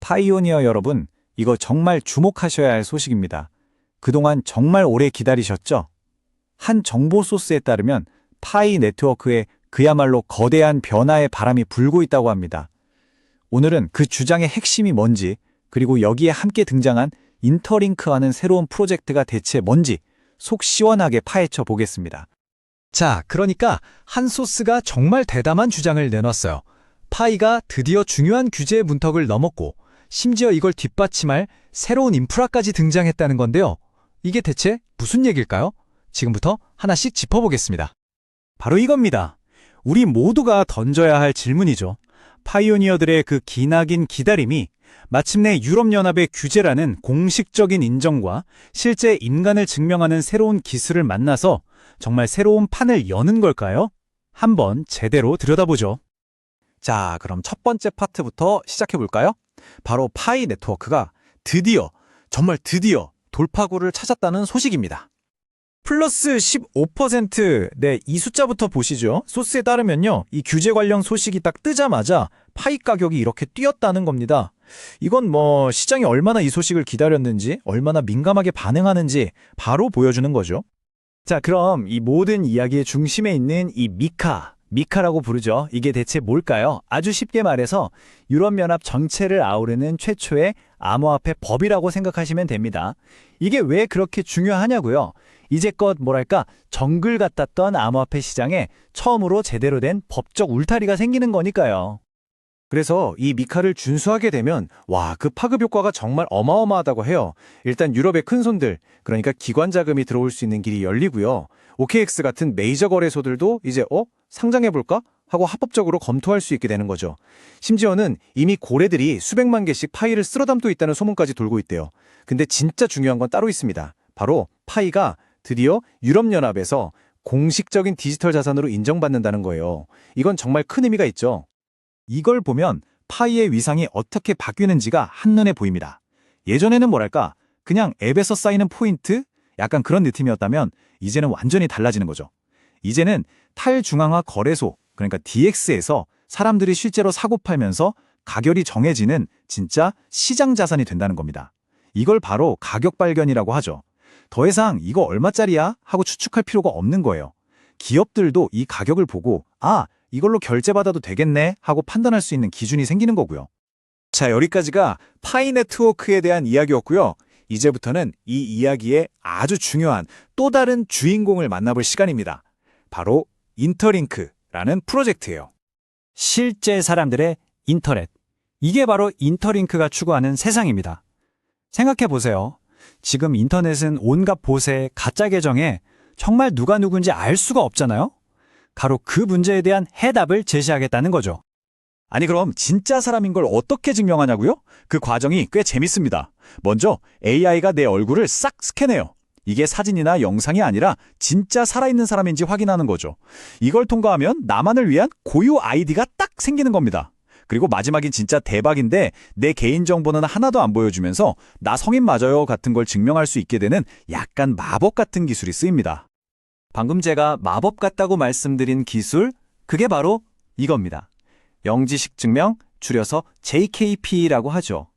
파이오니어 여러분, 이거 정말 주목하셔야 할 소식입니다. 그동안 정말 오래 기다리셨죠? 한 정보 소스에 따르면 파이 네트워크에 그야말로 거대한 변화의 바람이 불고 있다고 합니다. 오늘은 그 주장의 핵심이 뭔지, 그리고 여기에 함께 등장한 인터링크하는 새로운 프로젝트가 대체 뭔지 속 시원하게 파헤쳐 보겠습니다. 자, 그러니까 한 소스가 정말 대담한 주장을 내놨어요. 파이가 드디어 중요한 규제의 문턱을 넘었고 심지어 이걸 뒷받침할 새로운 인프라까지 등장했다는 건데요. 이게 대체 무슨 얘기일까요? 지금부터 하나씩 짚어보겠습니다. 바로 이겁니다. 우리 모두가 던져야 할 질문이죠. 파이오니어들의 그 기나긴 기다림이 마침내 유럽연합의 규제라는 공식적인 인정과 실제 인간을 증명하는 새로운 기술을 만나서 정말 새로운 판을 여는 걸까요? 한번 제대로 들여다보죠. 자, 그럼 첫 번째 파트부터 시작해볼까요? 바로 파이 네트워크가 정말 드디어 돌파구를 찾았다는 소식입니다. 플러스 15%, 네, 이 숫자부터 보시죠. 소스에 따르면요, 이 규제 관련 소식이 딱 뜨자마자 파이 가격이 이렇게 뛰었다는 겁니다. 이건 시장이 얼마나 이 소식을 기다렸는지, 얼마나 민감하게 반응하는지 바로 보여주는 거죠. 자, 그럼 이 모든 이야기의 중심에 있는 이 미카라고 부르죠. 이게 대체 뭘까요? 아주 쉽게 말해서 유럽연합 전체를 아우르는 최초의 암호화폐 법이라고 생각하시면 됩니다. 이게 왜 그렇게 중요하냐고요? 이제껏 정글 같았던 암호화폐 시장에 처음으로 제대로 된 법적 울타리가 생기는 거니까요. 그래서 이 미카를 준수하게 되면 그 파급 효과가 정말 어마어마하다고 해요. 일단 유럽의 큰 손들, 그러니까 기관 자금이 들어올 수 있는 길이 열리고요. OKX 같은 메이저 거래소들도 이제 상장해볼까? 하고 합법적으로 검토할 수 있게 되는 거죠. 심지어는 이미 고래들이 수백만 개씩 파이를 쓸어 담고 있다는 소문까지 돌고 있대요. 근데 진짜 중요한 건 따로 있습니다. 바로 파이가 드디어 유럽연합에서 공식적인 디지털 자산으로 인정받는다는 거예요. 이건 정말 큰 의미가 있죠. 이걸 보면 파이의 위상이 어떻게 바뀌는지가 한눈에 보입니다. 예전에는 그냥 앱에서 쌓이는 포인트? 약간 그런 느낌이었다면 이제는 완전히 달라지는 거죠. 이제는 탈중앙화 거래소, 그러니까 DX에서 사람들이 실제로 사고 팔면서 가격이 정해지는 진짜 시장 자산이 된다는 겁니다. 이걸 바로 가격 발견이라고 하죠. 더 이상 이거 얼마짜리야? 하고 추측할 필요가 없는 거예요. 기업들도 이 가격을 보고 이걸로 결제받아도 되겠네 하고 판단할 수 있는 기준이 생기는 거고요. 자, 여기까지가 파이 네트워크에 대한 이야기였고요. 이제부터는 이 이야기의 아주 중요한 또 다른 주인공을 만나볼 시간입니다. 바로 인터링크라는 프로젝트예요. 실제 사람들의 인터넷. 이게 바로 인터링크가 추구하는 세상입니다. 생각해보세요. 지금 인터넷은 온갖 보세, 가짜 계정에 정말 누가 누군지 알 수가 없잖아요? 바로 그 문제에 대한 해답을 제시하겠다는 거죠. 아니, 그럼 진짜 사람인 걸 어떻게 증명하냐고요? 그 과정이 꽤 재밌습니다. 먼저 AI가 내 얼굴을 싹 스캔해요. 이게 사진이나 영상이 아니라 진짜 살아있는 사람인지 확인하는 거죠. 이걸 통과하면 나만을 위한 고유 아이디가 딱 생기는 겁니다. 그리고 마지막인 진짜 대박인데 내 개인정보는 하나도 안 보여주면서 나 성인 맞아요 같은 걸 증명할 수 있게 되는 약간 마법 같은 기술이 쓰입니다. 방금 제가 마법 같다고 말씀드린 기술, 그게 바로 이겁니다. 영지식 증명, 줄여서 JKP라고 하죠.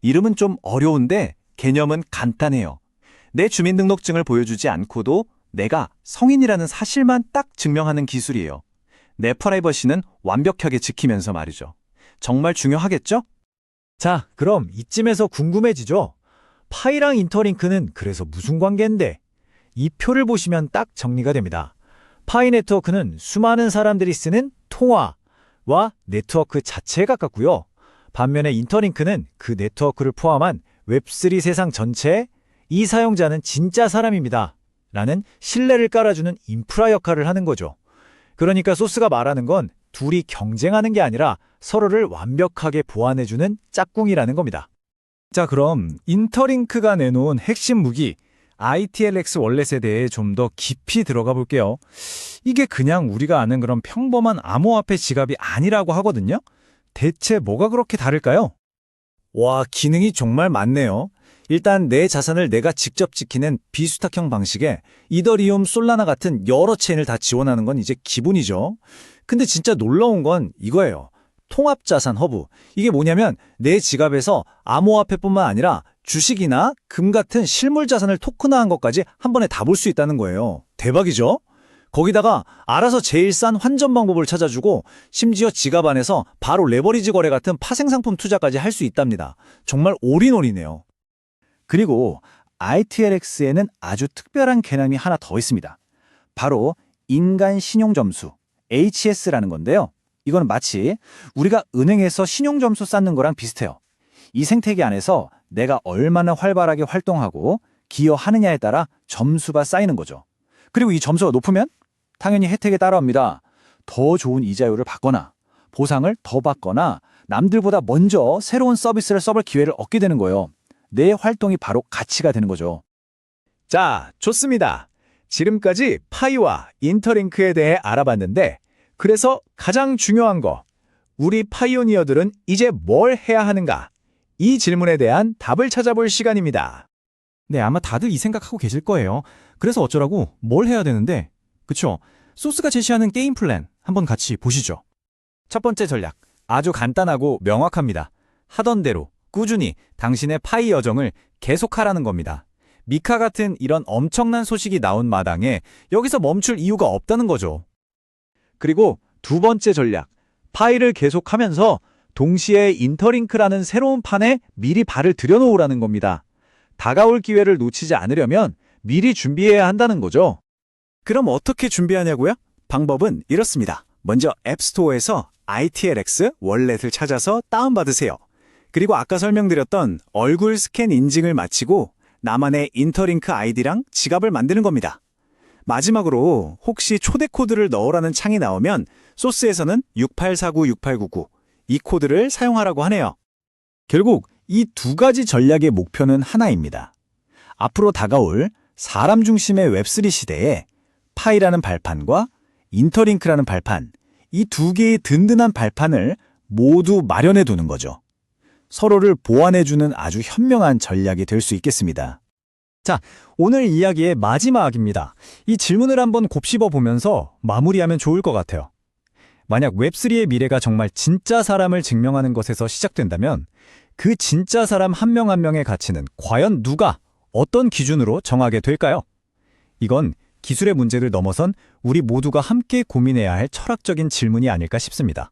이름은 좀 어려운데 개념은 간단해요. 내 주민등록증을 보여주지 않고도 내가 성인이라는 사실만 딱 증명하는 기술이에요. 내 프라이버시는 완벽하게 지키면서 말이죠. 정말 중요하겠죠? 자, 그럼 이쯤에서 궁금해지죠? 파이랑 인터링크는 그래서 무슨 관계인데? 이 표를 보시면 딱 정리가 됩니다. 파이 네트워크는 수많은 사람들이 쓰는 통화와 네트워크 자체에 가깝고요. 반면에 인터링크는 그 네트워크를 포함한 웹3 세상 전체에 이 사용자는 진짜 사람입니다. 라는 신뢰를 깔아주는 인프라 역할을 하는 거죠. 그러니까 소스가 말하는 건 둘이 경쟁하는 게 아니라 서로를 완벽하게 보완해주는 짝꿍이라는 겁니다. 자, 그럼 인터링크가 내놓은 핵심 무기 ITLX 월렛에 대해 좀 더 깊이 들어가 볼게요. 이게 그냥 우리가 아는 그런 평범한 암호화폐 지갑이 아니라고 하거든요. 대체 뭐가 그렇게 다를까요? 기능이 정말 많네요. 일단 내 자산을 내가 직접 지키는 비수탁형 방식에 이더리움, 솔라나 같은 여러 체인을 다 지원하는 건 이제 기본이죠. 근데 진짜 놀라운 건 이거예요. 통합자산 허브. 이게 뭐냐면 내 지갑에서 암호화폐뿐만 아니라 주식이나 금 같은 실물 자산을 토큰화한 것까지 한 번에 다 볼 수 있다는 거예요. 대박이죠? 거기다가 알아서 제일 싼 환전 방법을 찾아주고 심지어 지갑 안에서 바로 레버리지 거래 같은 파생상품 투자까지 할 수 있답니다. 정말 올인원이네요. 그리고 ITRX에는 아주 특별한 개념이 하나 더 있습니다. 바로 인간 신용점수, HS라는 건데요. 이건 마치 우리가 은행에서 신용점수 쌓는 거랑 비슷해요. 이 생태계 안에서 내가 얼마나 활발하게 활동하고 기여하느냐에 따라 점수가 쌓이는 거죠. 그리고 이 점수가 높으면 당연히 혜택에 따라옵니다. 더 좋은 이자율을 받거나 보상을 더 받거나 남들보다 먼저 새로운 서비스를 써볼 기회를 얻게 되는 거예요. 내 활동이 바로 가치가 되는 거죠. 자, 좋습니다. 지금까지 파이와 인터링크에 대해 알아봤는데 그래서 가장 중요한 거, 우리 파이오니어들은 이제 뭘 해야 하는가? 이 질문에 대한 답을 찾아볼 시간입니다. 네, 아마 다들 이 생각하고 계실 거예요. 그래서 어쩌라고 뭘 해야 되는데, 그쵸? 소스가 제시하는 게임 플랜 한번 같이 보시죠. 첫 번째 전략, 아주 간단하고 명확합니다. 하던 대로 꾸준히 당신의 파이 여정을 계속하라는 겁니다. 미카 같은 이런 엄청난 소식이 나온 마당에 여기서 멈출 이유가 없다는 거죠. 그리고 두 번째 전략, 파이를 계속하면서 동시에 인터링크라는 새로운 판에 미리 발을 들여놓으라는 겁니다. 다가올 기회를 놓치지 않으려면 미리 준비해야 한다는 거죠. 그럼 어떻게 준비하냐고요? 방법은 이렇습니다. 먼저 앱스토어에서 ITRX 월렛을 찾아서 다운받으세요. 그리고 아까 설명드렸던 얼굴 스캔 인증을 마치고 나만의 인터링크 아이디랑 지갑을 만드는 겁니다. 마지막으로 혹시 초대 코드를 넣으라는 창이 나오면 소스에서는 68496899 이 코드를 사용하라고 하네요. 결국 이 두 가지 전략의 목표는 하나입니다. 앞으로 다가올 사람 중심의 웹3 시대에 파이라는 발판과 인터링크라는 발판, 이 두 개의 든든한 발판을 모두 마련해 두는 거죠. 서로를 보완해주는 아주 현명한 전략이 될 수 있겠습니다. 자, 오늘 이야기의 마지막입니다. 이 질문을 한번 곱씹어 보면서 마무리하면 좋을 것 같아요. 만약 웹3의 미래가 정말 진짜 사람을 증명하는 것에서 시작된다면 그 진짜 사람 한 명 한 명의 가치는 과연 누가, 어떤 기준으로 정하게 될까요? 이건 기술의 문제를 넘어선 우리 모두가 함께 고민해야 할 철학적인 질문이 아닐까 싶습니다.